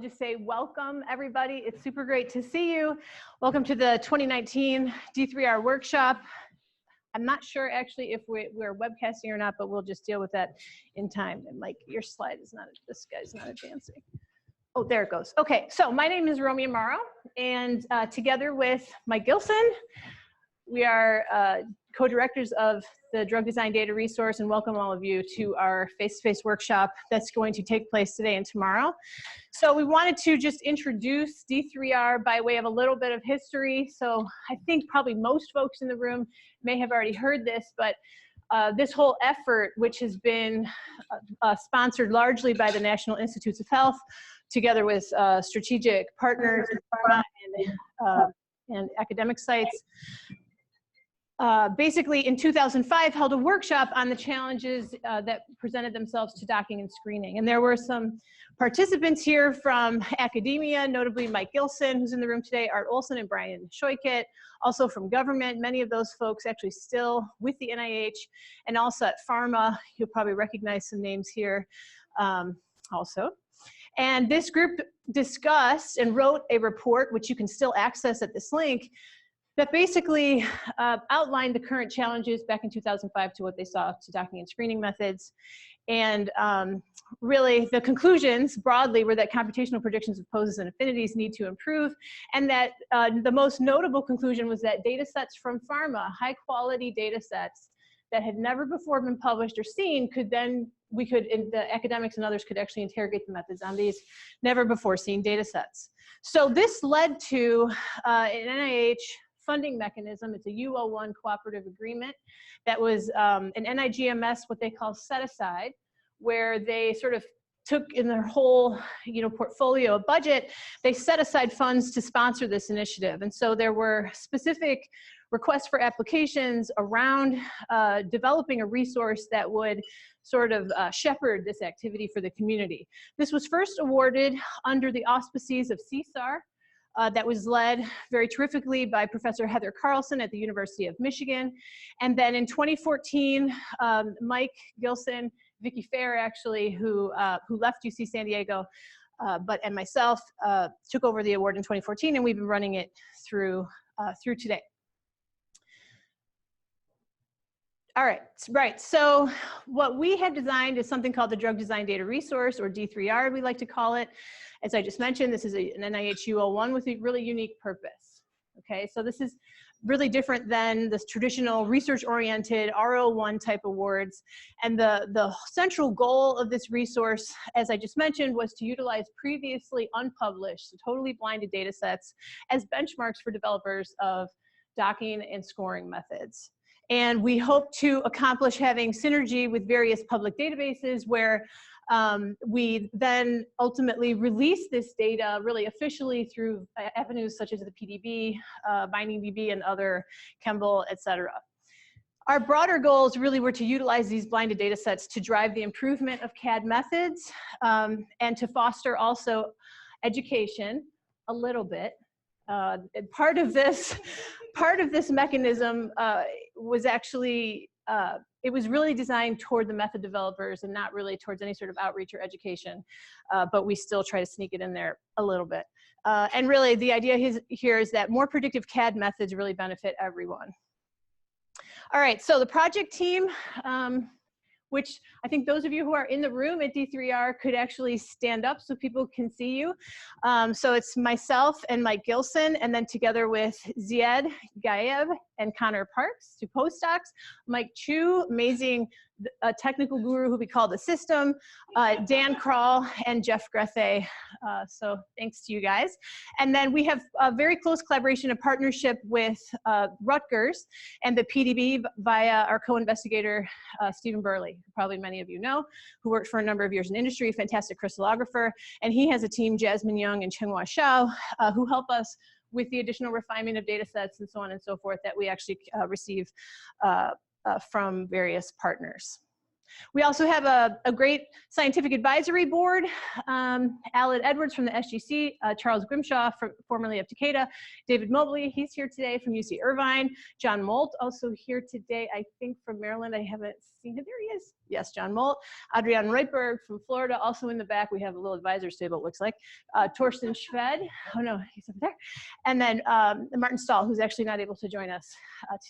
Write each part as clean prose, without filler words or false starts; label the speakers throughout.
Speaker 1: Just say welcome, everybody. It's super great to see you. Welcome to the 2019 D3R workshop. I'm not sure actually if we're webcasting or not, but we'll just deal with that in time. And Mike, your slide is not, this guy's not advancing. Oh, there it goes. Okay, so my name is Romy Amaro, and together with Mike Gilson, we are co-directors of the Drug Design Data Resource, and welcome all of you to our face-to-face workshop that's going to take place today and tomorrow. So we wanted to just introduce D3R by way of a little bit of history. So I think probably most folks in the room may have already heard this, but this whole effort, which has been sponsored largely by the National Institutes of Health, together with strategic partners and academic sites, basically in 2005 held a workshop on the challenges that presented themselves to docking and screening. And there were some participants here from academia, notably Mike Gilson, who's in the room today, Art Olson and Brian Schoikit, also from government, many of those folks actually still with the NIH, and also at pharma. You'll probably recognize some names here also. And this group discussed and wrote a report, which you can still access at this link, that basically outlined the current challenges back in 2005 to what they saw to docking and screening methods. And really the conclusions broadly were that computational predictions of poses and affinities need to improve, and that the most notable conclusion was that data sets from pharma, high quality data sets that had never before been published or seen, the academics and others could actually interrogate the methods on these never before seen data sets. So this led to an NIH funding mechanism. It's a U01 cooperative agreement that was an NIGMS, what they call set aside, where they sort of took in their whole portfolio of budget, they set aside funds to sponsor this initiative. And so there were specific requests for applications around developing a resource that would sort of shepherd this activity for the community. This was first awarded under the auspices of CSAR, that was led very terrifically by Professor Heather Carlson at the University of Michigan. And then in 2014, Mike Gilson, Vicki Fair actually, who left UC San Diego, and myself took over the award in 2014, and we've been running it through today. All right, so what we have designed is something called the Drug Design Data Resource, or D3R, we like to call it. As I just mentioned, this is an NIH U01 with a really unique purpose. Okay, so this is really different than the traditional research-oriented R01 type awards. And the central goal of this resource, as I just mentioned, was to utilize previously unpublished, so totally blinded data sets as benchmarks for developers of docking and scoring methods. And we hope to accomplish having synergy with various public databases where we then ultimately release this data really officially through avenues such as the PDB, BindingDB, and other Kemble, et cetera. Our broader goals really were to utilize these blinded data sets to drive the improvement of CAD methods and to foster also education a little bit. And part of this mechanism was actually, it was really designed toward the method developers and not really towards any sort of outreach or education, but we still try to sneak it in there a little bit. And really the idea here is that more predictive CAD methods really benefit everyone. All right, so the project team, which I think those of you who are in the room at D3R could actually stand up so people can see you. So it's myself and Mike Gilson, and then together with Ziad Gayev and Connor Parks, two postdocs, Mike Chu, amazing technical guru who we call the system, Dan Kroll, and Jeff Grethe. So thanks to you guys. And then we have a very close collaboration and partnership with Rutgers and the PDB via our co-investigator, Stephen Burley, who probably many of you know, who worked for a number of years in industry, fantastic crystallographer. And he has a team, Jasmine Young and Chenghua Xiao, who help us with the additional refinement of data sets and so on and so forth that we actually receive from various partners. We also have a great scientific advisory board, Aled Edwards from the SGC, Charles Grimshaw, formerly of Takeda, David Mobley, he's here today from UC Irvine, John Molt, also here today, I think from Maryland, I haven't seen him, there he is, yes, John Molt, Adrian Reitberg from Florida, also in the back. We have a little advisors table, it looks like. Torsten Schved, oh no, he's over there. And then Martin Stahl, who's actually not able to join us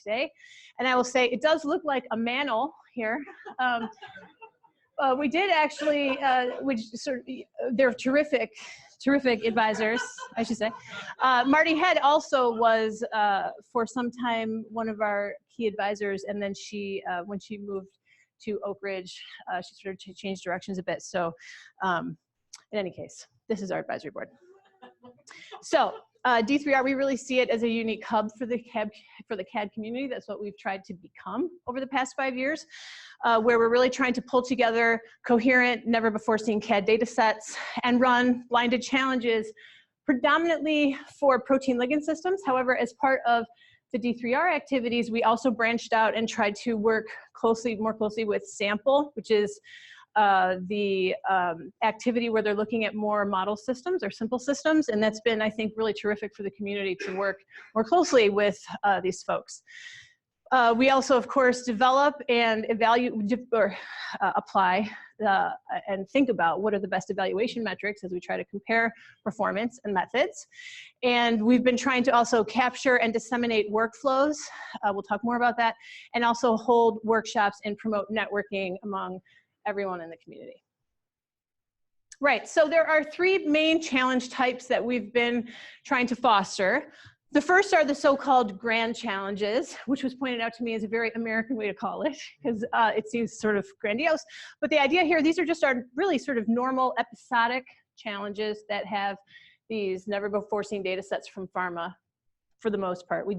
Speaker 1: today. And I will say, it does look like a mantle here. We did actually, they're terrific advisors, I should say. Marty Head also was, for some time, one of our key advisors, and then she, when she moved to Oak Ridge, she sort of changed directions a bit. So in any case, this is our advisory board. So D3R, we really see it as a unique hub for the CAD community. That's what we've tried to become over the past 5 years, where we're really trying to pull together coherent, never before seen CAD data sets and run blinded challenges predominantly for protein ligand systems. However, as part of the D3R activities, we also branched out and tried to work more closely with sample, which is the activity where they're looking at more model systems or simple systems. And that's been, I think, really terrific for the community to work more closely with these folks. We also, of course, develop and evaluate or apply and think about what are the best evaluation metrics as we try to compare performance and methods. And we've been trying to also capture and disseminate workflows. We'll talk more about that. And also hold workshops and promote networking among everyone in the community. Right, so there are 3 main challenge types that we've been trying to foster. The first are the so-called grand challenges, which was pointed out to me as a very American way to call it, because it seems sort of grandiose. But the idea here, these are just our really sort of normal episodic challenges that have these never before seen data sets from pharma for the most part. We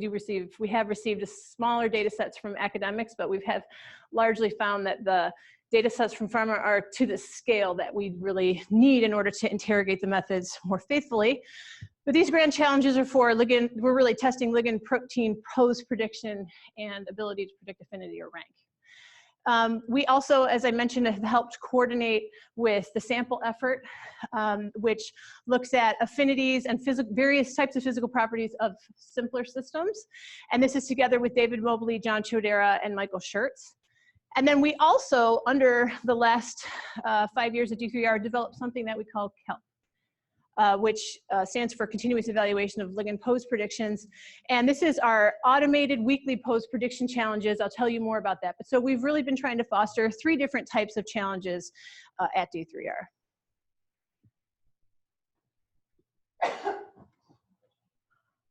Speaker 1: have received a smaller data sets from academics, but we have largely found that the data sets from pharma are to the scale that we really need in order to interrogate the methods more faithfully. But these grand challenges are for ligand, we're really testing ligand protein pose prediction and ability to predict affinity or rank. We also, as I mentioned, have helped coordinate with the sample effort, which looks at affinities and various types of physical properties of simpler systems. And this is together with David Mobley, John Chodera, and Michael Schertz. And then we also, under the last 5 years of D3R, developed something that we call KELP, which stands for Continuous Evaluation of Ligand Pose Predictions. And this is our automated weekly pose prediction challenges. I'll tell you more about that. But so we've really been trying to foster 3 different types of challenges at D3R.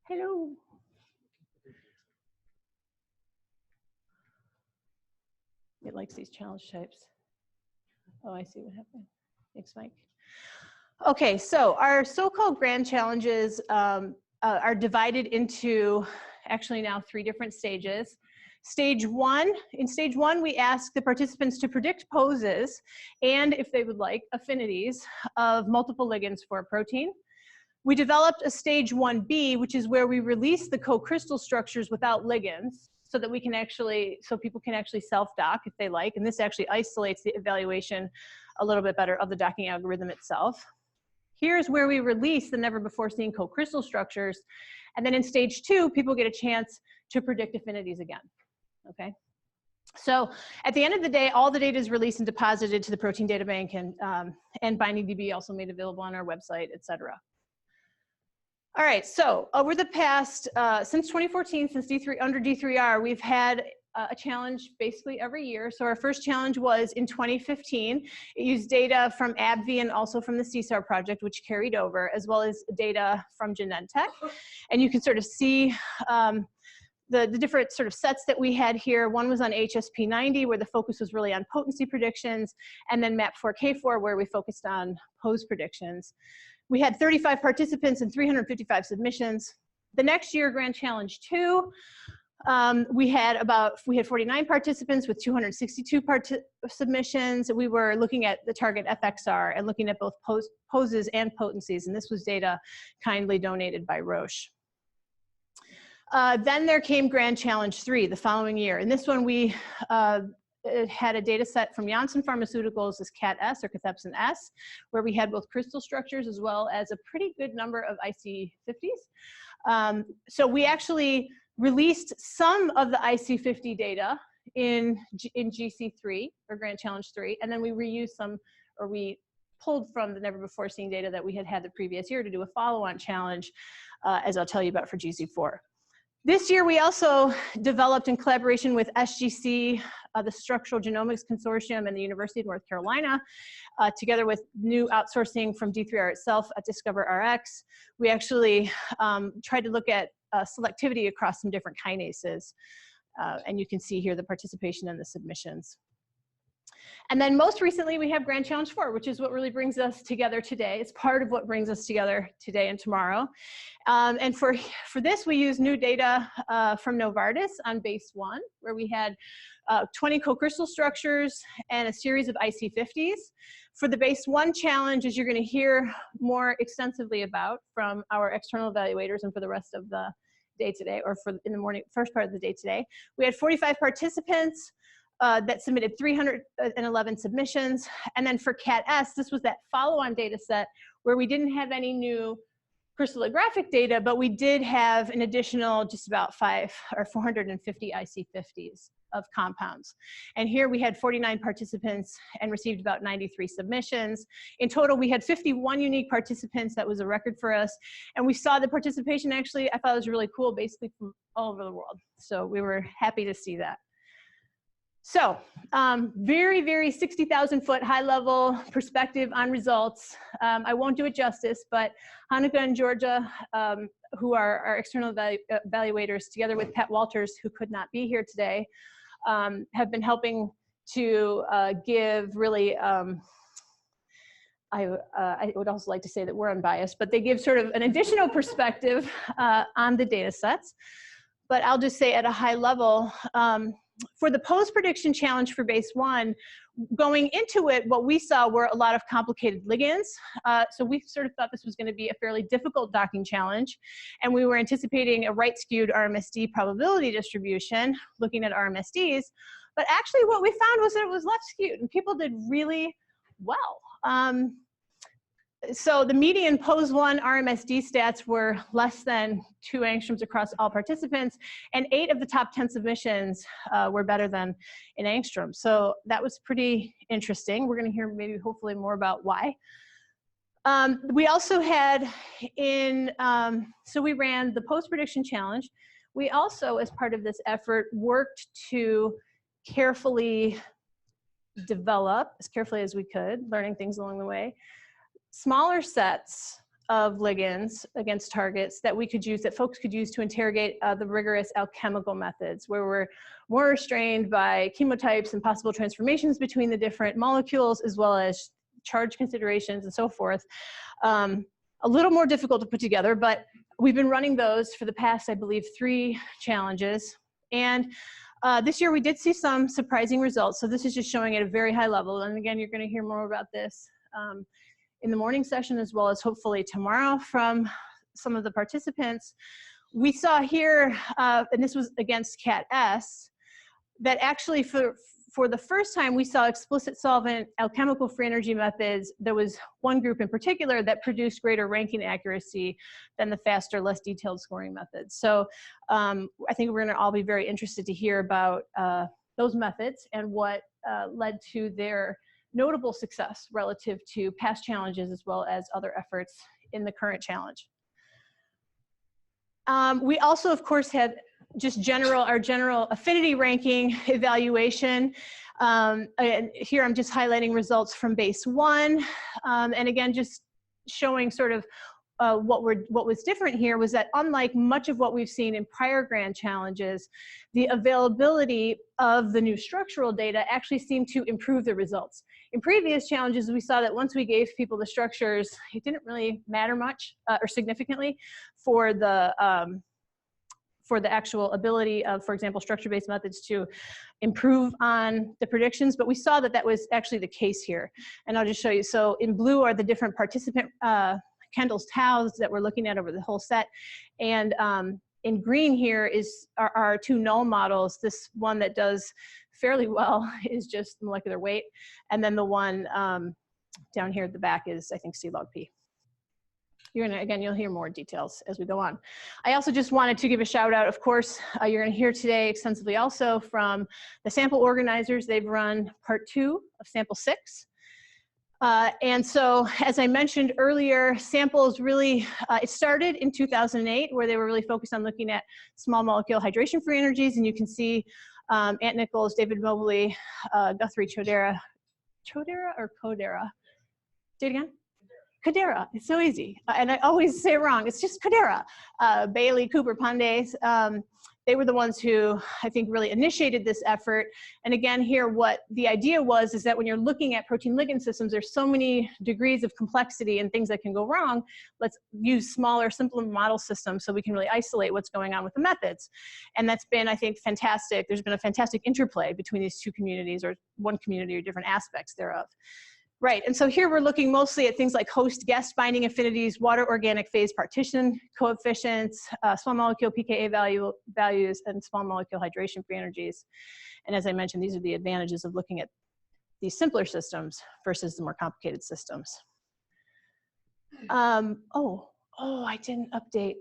Speaker 1: Hello. It likes these challenge types. Oh, I see what happened. Thanks, Mike. Okay, so our so-called grand challenges are divided into actually now 3 different stages. Stage 1, in stage 1, we ask the participants to predict poses and, if they would like, affinities of multiple ligands for a protein. We developed a stage 1B, which is where we release the co-crystal structures without ligands, so that we can actually, so people can actually self-dock if they like, and this actually isolates the evaluation a little bit better of the docking algorithm itself. Here's where we release the never before seen co-crystal structures, and then in stage 2, people get a chance to predict affinities again, okay? So at the end of the day, all the data is released and deposited to the protein data bank, and BindingDB also made available on our website, et cetera. All right, so over the past, since 2014, since under D3R, we've had a challenge basically every year. So our first challenge was in 2015. It used data from AbbVie and also from the CSAR project, which carried over, as well as data from Genentech. And you can sort of see the different sort of sets that we had here. One was on HSP90, where the focus was really on potency predictions, and then MAP4K4, where we focused on pose predictions. We had 35 participants and 355 submissions. The next year, Grand Challenge 2, we had 49 participants with 262 submissions. We were looking at the target FXR and looking at both poses and potencies, and this was data kindly donated by Roche. Then there came Grand Challenge 3 the following year. And this one we had a data set from Janssen Pharmaceuticals, this CAT-S or cathepsin S, where we had both crystal structures as well as a pretty good number of IC50s. So we actually released some of the IC50 data in GC3 or Grand Challenge 3, and then we reused some, or we pulled from the never before seen data that we had the previous year to do a follow-on challenge, as I'll tell you about for GC4. This year, we also developed in collaboration with SGC, the Structural Genomics Consortium and the University of North Carolina, together with new outsourcing from D3R itself at DiscoverRx. We actually tried to look at selectivity across some different kinases. And you can see here the participation and the submissions. And then most recently, we have Grand Challenge 4, which is what really brings us together today. It's part of what brings us together today and tomorrow. And for this, we use new data from Novartis on base 1, where we had 20 co-crystal structures and a series of IC50s. For the base 1 challenge, as you're going to hear more extensively about from our external evaluators and for the rest of the day today, or for in the morning, first part of the day today, we had 45 participants that submitted 311 submissions. And then for CAT-S, this was that follow-on data set where we didn't have any new crystallographic data, but we did have an additional just about 450 IC50s of compounds. And here we had 49 participants and received about 93 submissions. In total, we had 51 unique participants. That was a record for us. And we saw the participation actually, I thought it was really cool, basically from all over the world. So we were happy to see that. So very, very 60,000 foot high level perspective on results. I won't do it justice, but Hanukkah and Georgia, who are our external evaluators, together with Pat Walters, who could not be here today, have been helping to give really, I would also like to say that we're unbiased, but they give sort of an additional perspective on the data sets. But I'll just say at a high level, for the post-prediction challenge for base 1, going into it, what we saw were a lot of complicated ligands. So we sort of thought this was going to be a fairly difficult docking challenge. And we were anticipating a right-skewed RMSD probability distribution, looking at RMSDs. But actually what we found was that it was left-skewed, and people did really well. So the median POS1 RMSD stats were less than 2 angstroms across all participants, and 8 of the top 10 submissions were better than an angstrom. So that was pretty interesting. We're going to hear maybe hopefully more about why. We also had so we ran the post-prediction challenge. We also, as part of this effort, worked to carefully develop, as carefully as we could, learning things along the way, smaller sets of ligands against targets that we could use, that folks could use to interrogate the rigorous alchemical methods, where we're more restrained by chemotypes and possible transformations between the different molecules, as well as charge considerations and so forth. A little more difficult to put together, but we've been running those for the past, I believe, 3 challenges. And this year we did see some surprising results. So this is just showing at a very high level. And again, you're going to hear more about this in the morning session, as well as hopefully tomorrow from some of the participants. We saw here, and this was against CAT-S, that actually for the first time we saw explicit solvent alchemical free energy methods. There was one group in particular that produced greater ranking accuracy than the faster, less detailed scoring methods. So I think we're gonna all be very interested to hear about those methods and what led to their notable success relative to past challenges, as well as other efforts in the current challenge. We also, of course, had just our general affinity ranking evaluation. And here I'm just highlighting results from base 1. And again, just showing sort of what was different here was that, unlike much of what we've seen in prior grand challenges, the availability of the new structural data actually seemed to improve the results. In previous challenges, we saw that once we gave people the structures, it didn't really matter much or significantly for the actual ability of, for example, structure-based methods to improve on the predictions. But we saw that that was actually the case here. And I'll just show you. So in blue are the different participant Kendall's taus that we're looking at over the whole set. And in green here are our 2 null models. This one that does fairly well is just molecular weight. And then the one down here at the back is, I think, C log P. again, you'll hear more details as we go on. I also just wanted to give a shout out, of course, you're gonna hear today extensively also from the sample organizers. They've run part 2 of sample 6. And so, as I mentioned earlier, samples really, it started in 2008 where they were really focused on looking at small molecule hydration-free energies. And you can see Ant Nichols, David Mobley, Guthrie Chodera or Kodera? Say it again? Kodera, it's so easy. And I always say it wrong, it's just Kodera. Bailey, Cooper, Pandes, they were the ones who I think really initiated this effort. And again, here what the idea was is that when you're looking at protein ligand systems, there's so many degrees of complexity and things that can go wrong. Let's use smaller, simpler model systems so we can really isolate what's going on with the methods. And that's been, I think, fantastic. There's been a fantastic interplay between these two communities, or one community, or different aspects thereof. Right, and so here we're looking mostly at things like host-guest binding affinities, water-organic phase partition coefficients, small molecule pKa values, and small molecule hydration-free energies. And as I mentioned, these are the advantages of looking at these simpler systems versus the more complicated systems. I didn't update.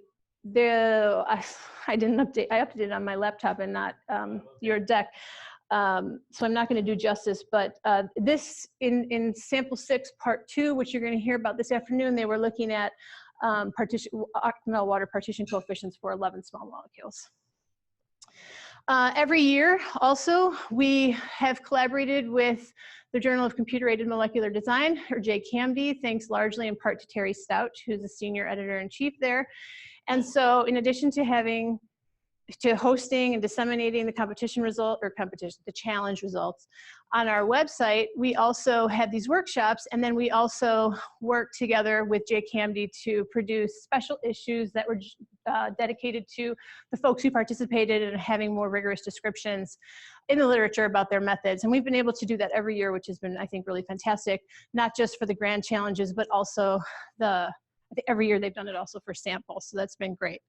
Speaker 1: I updated on my laptop and not your deck. So I'm not going to do justice, but this in sample 6, part 2, which you're going to hear about this afternoon, they were looking at octanol water partition coefficients for 11 small molecules. Every year, also, we have collaborated with the Journal of Computer-Aided Molecular Design, or JCAMD, thanks largely in part to Terry Stout, who's the senior editor-in-chief there. And so in addition to hosting and disseminating the the challenge results on our website, we also had these workshops, and then we also worked together with JCAMD to produce special issues that were dedicated to the folks who participated in having more rigorous descriptions in the literature about their methods. And we've been able to do that every year, which has been, I think, really fantastic, not just for the grand challenges, but also I think every year they've done it also for samples, so that's been great.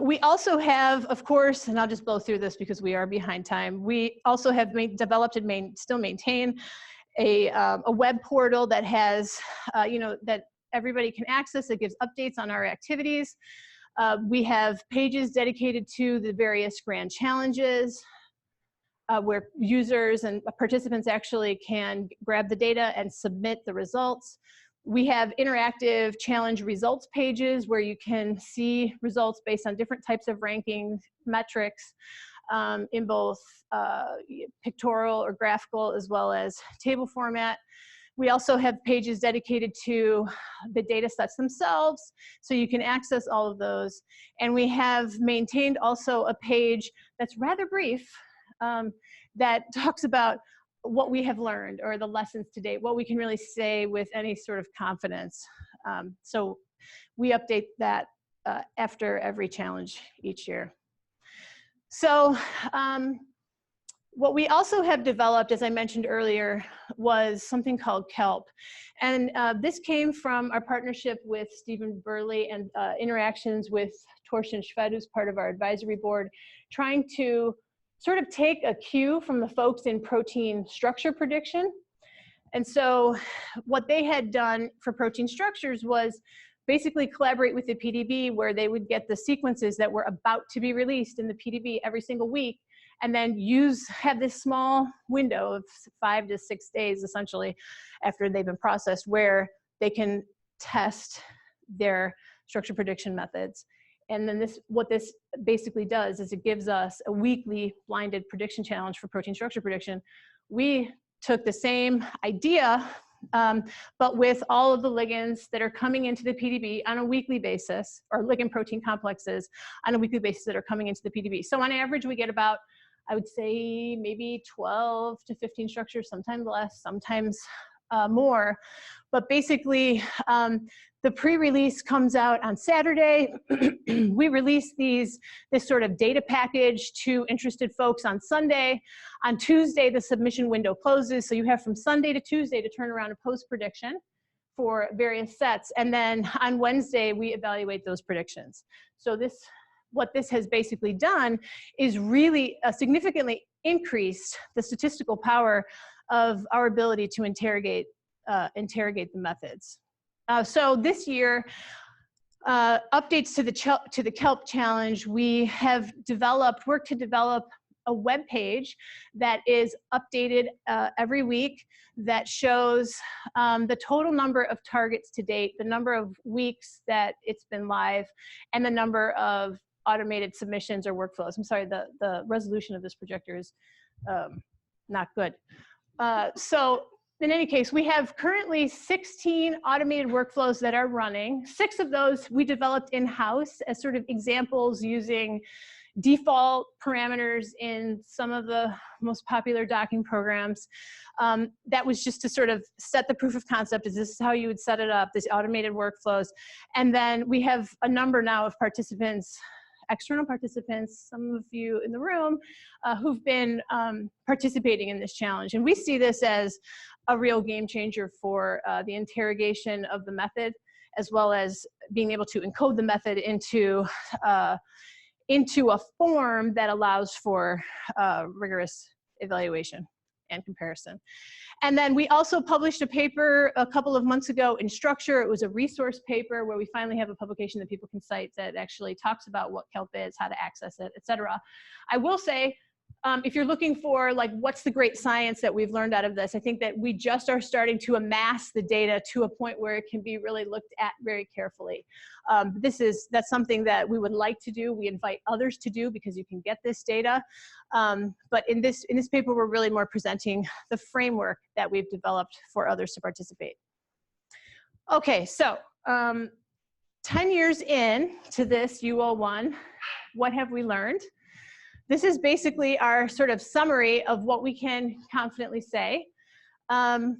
Speaker 1: We also have, of course, and I'll just blow through this because we are behind time, we also have developed and still maintain a web portal that has, that everybody can access, that gives updates on our activities. We have pages dedicated to the various grand challenges, where users and participants actually can grab the data and submit the results. We have interactive challenge results pages where you can see results based on different types of ranking metrics in both pictorial or graphical as well as table format. We also have pages dedicated to the data sets themselves, so you can access all of those. And we have maintained also a page that's rather brief that talks about what we have learned, or the lessons to date, what we can really say with any sort of confidence. So we update that after every challenge each year. So what we also have developed, as I mentioned earlier, was something called KELP. And this came from our partnership with Stephen Burley and interactions with Torsten Schved, who's part of our advisory board, trying to sort of take a cue from the folks in protein structure prediction. And so what they had done for protein structures was basically collaborate with the PDB, where they would get the sequences that were about to be released in the PDB every single week, and then have this small window of 5 to 6 days, essentially, after they've been processed, where they can test their structure prediction methods. And then what this basically does is it gives us a weekly blinded prediction challenge for protein structure prediction. We took the same idea, but with all of the ligands that are coming into the PDB on a weekly basis, or ligand protein complexes on a weekly basis that are coming into the PDB. So on average, we get about, I would say, maybe 12 to 15 structures, sometimes less, sometimes more. But basically, the pre-release comes out on Saturday. We release this sort of data package to interested folks on Sunday. On Tuesday, the submission window closes. So you have from Sunday to Tuesday to turn around a post prediction for various sets. And then on Wednesday, we evaluate those predictions. So what this has basically done is really significantly increased the statistical power of our ability to interrogate the methods. So this year, updates to the KELP challenge, we have worked to develop a web page that is updated every week that shows the total number of targets to date, the number of weeks that it's been live, and the number of automated submissions or workflows. I'm sorry, the resolution of this projector is not good. So in any case, we have currently 16 automated workflows that are running. 6 of those we developed in-house as sort of examples using default parameters in some of the most popular docking programs. That was just to sort of set the proof of concept. This is how you would set it up, these automated workflows. And then we have a number now of participants, external participants, some of you in the room, who've been participating in this challenge. And we see this as a real game changer for the interrogation of the method, as well as being able to encode the method into a form that allows for rigorous evaluation and comparison. And then we also published a paper a couple of months ago in Structure. It was a resource paper where we finally have a publication that people can cite that actually talks about what KELP is, how to access it, et cetera. I will say, if you're looking for like what's the great science that we've learned out of this, I think that we just are starting to amass the data to a point where it can be really looked at very carefully. That's something that we would like to do. We invite others to do because you can get this data. But in this paper, we're really more presenting the framework that we've developed for others to participate. Okay, so 10 years in to this UO1, what have we learned? This is basically our sort of summary of what we can confidently say. And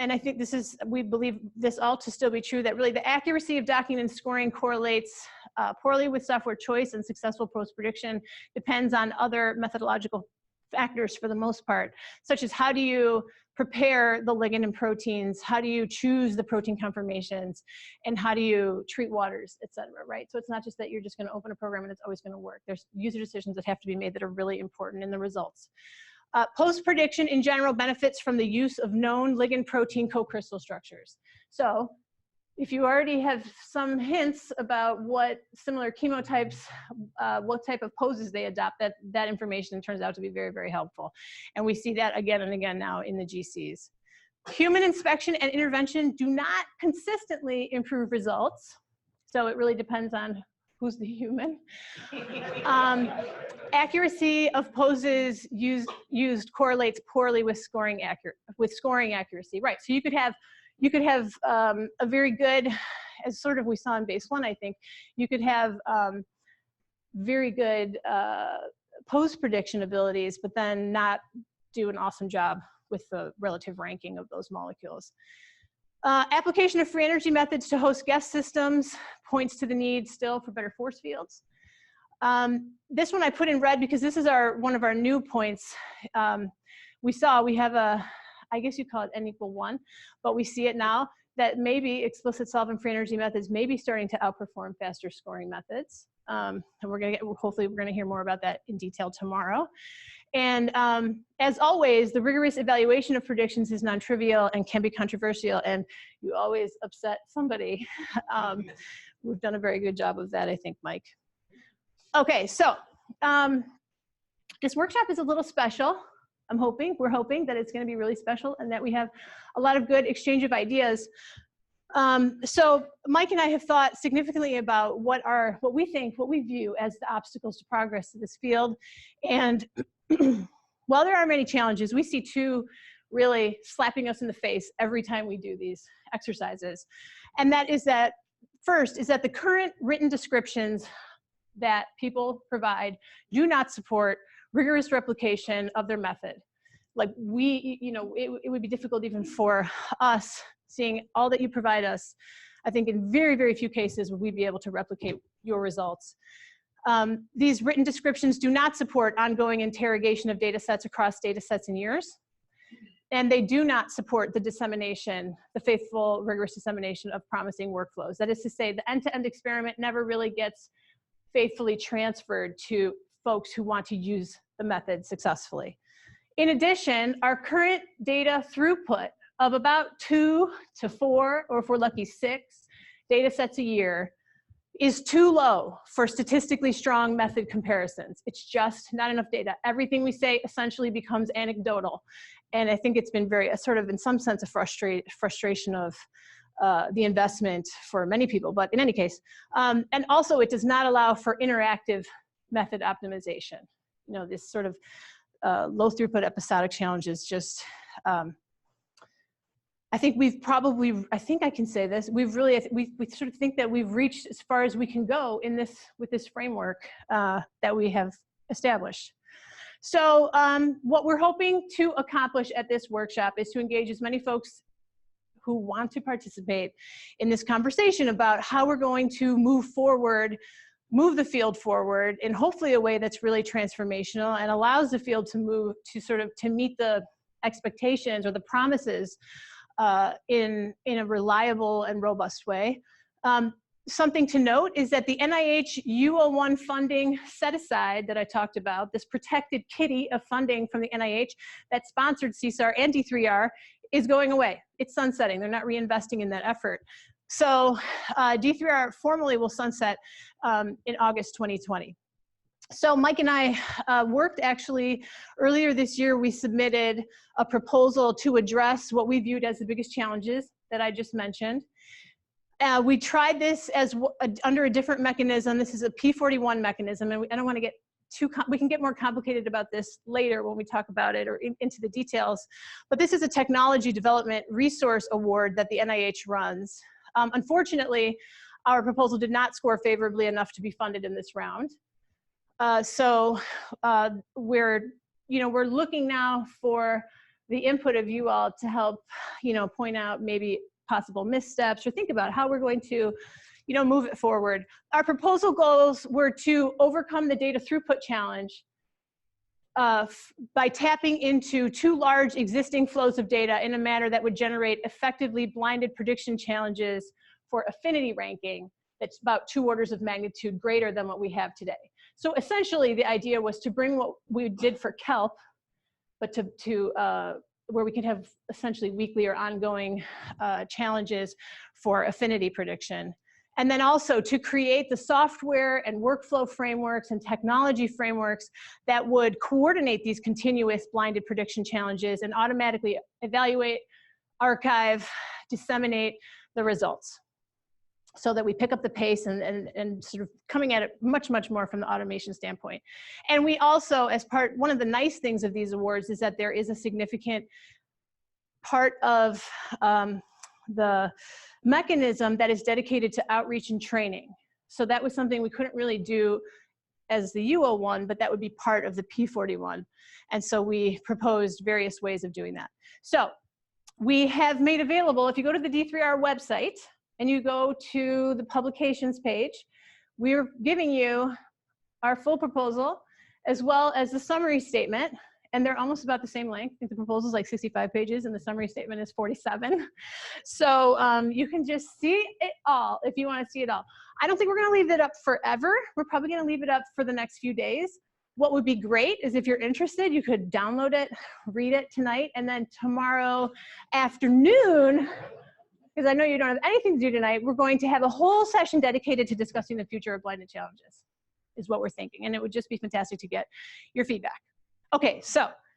Speaker 1: I think we believe this all to still be true, that really the accuracy of docking and scoring correlates poorly with software choice, and successful post-prediction depends on other methodological factors for the most part, such as how do you prepare the ligand and proteins, how do you choose the protein conformations, and how do you treat waters, et cetera, right? So it's not just that you're just going to open a program and it's always going to work. There's user decisions that have to be made that are really important in the results. Post-prediction in general benefits from the use of known ligand-protein co-crystal structures. So if you already have some hints about what similar chemotypes, what type of poses they adopt, that information turns out to be very, very helpful. And we see that again and again now in the GCs. Human inspection and intervention do not consistently improve results. So it really depends on who's the human. Accuracy of poses used correlates poorly with scoring accuracy. Right, so you could have a very good, as sort of we saw in base 1, I think, you could have very good pose prediction abilities, but then not do an awesome job with the relative ranking of those molecules. Application of free energy methods to host guest systems points to the need still for better force fields. This one I put in red because this is one of our new points. We have I guess you call it n=1, but we see it now that maybe explicit solvent free energy methods may be starting to outperform faster scoring methods. And hopefully we're gonna hear more about that in detail tomorrow. And as always, the rigorous evaluation of predictions is non-trivial and can be controversial, and you always upset somebody. We've done a very good job of that, I think, Mike. Okay, so this workshop is a little special. We're hoping that it's going to be really special and that we have a lot of good exchange of ideas. So Mike and I have thought significantly about what we view as the obstacles to progress in this field. And while there are many challenges, we see 2 really slapping us in the face every time we do these exercises. And that is that, first, is that the current written descriptions that people provide do not support rigorous replication of their method. Like it would be difficult even for us, seeing all that you provide us. I think in very, very few cases would we be able to replicate your results. These written descriptions do not support ongoing interrogation of data sets across data sets and years. And they do not support the dissemination, the faithful, rigorous dissemination of promising workflows. That is to say, the end-to-end experiment never really gets faithfully transferred to folks who want to use the method successfully. In addition, our current data throughput of about 2 to 4, or if we're lucky 6 data sets a year is too low for statistically strong method comparisons. It's just not enough data. Everything we say essentially becomes anecdotal. And I think it's been very, sort of in some sense, a frustration of the investment for many people, but in any case. And also it does not allow for interactive method optimization. You know, this sort of low throughput episodic challenges just, I think we've probably, I think I can say this, we've really, we sort of think that we've reached as far as we can go in this, with this framework that we have established. So what we're hoping to accomplish at this workshop is to engage as many folks who want to participate in this conversation about how we're going to move forward, move the field forward in hopefully a way that's really transformational and allows the field to move to sort of, to meet the expectations or the promises in a reliable and robust way. Something to note is that the NIH U01 funding set aside that I talked about, this protected kitty of funding from the NIH that sponsored CSAR and D3R, is going away. It's sunsetting. They're not reinvesting in that effort. So D3R formally will sunset in August 2020. So Mike and I worked actually earlier this year. We submitted a proposal to address what we viewed as the biggest challenges that I just mentioned. We tried this as under a different mechanism. This is a P41 mechanism, and I don't want to get too, we can get more complicated about this later when we talk about it or into the details. But this is a technology development resource award that the NIH runs. Unfortunately, our proposal did not score favorably enough to be funded in this round. So we're looking now for the input of you all to help, point out maybe possible missteps or think about how we're going to, move it forward. Our proposal goals were to overcome the data throughput challenge by tapping into 2 large existing flows of data in a manner that would generate effectively blinded prediction challenges for affinity ranking that's about 2 orders of magnitude greater than what we have today. So essentially, the idea was to bring what we did for KELP, but to where we can have essentially weekly or ongoing challenges for affinity prediction. And then also to create the software and workflow frameworks and technology frameworks that would coordinate these continuous blinded prediction challenges and automatically evaluate, archive, disseminate the results, so that we pick up the pace and sort of coming at it much, much more from the automation standpoint. And we also, as one of the nice things of these awards is that there is a significant part of the mechanism that is dedicated to outreach and training. So that was something we couldn't really do as the U01, but that would be part of the P41. And so we proposed various ways of doing that. So we have made available, if you go to the D3R website, and you go to the publications page, we're giving you our full proposal as well as the summary statement, and they're almost about the same length. I think the proposal is like 65 pages and the summary statement is 47. So you can just see it all if you want to see it all. I don't think we're going to leave it up forever. We're probably going to leave it up for the next few days. What would be great is if you're interested, you could download it, read it tonight, and then tomorrow afternoon, because I know you don't have anything to do tonight, we're going to have a whole session dedicated to discussing the future of blinded challenges, is what we're thinking. And it would just be fantastic to get your feedback. Okay, so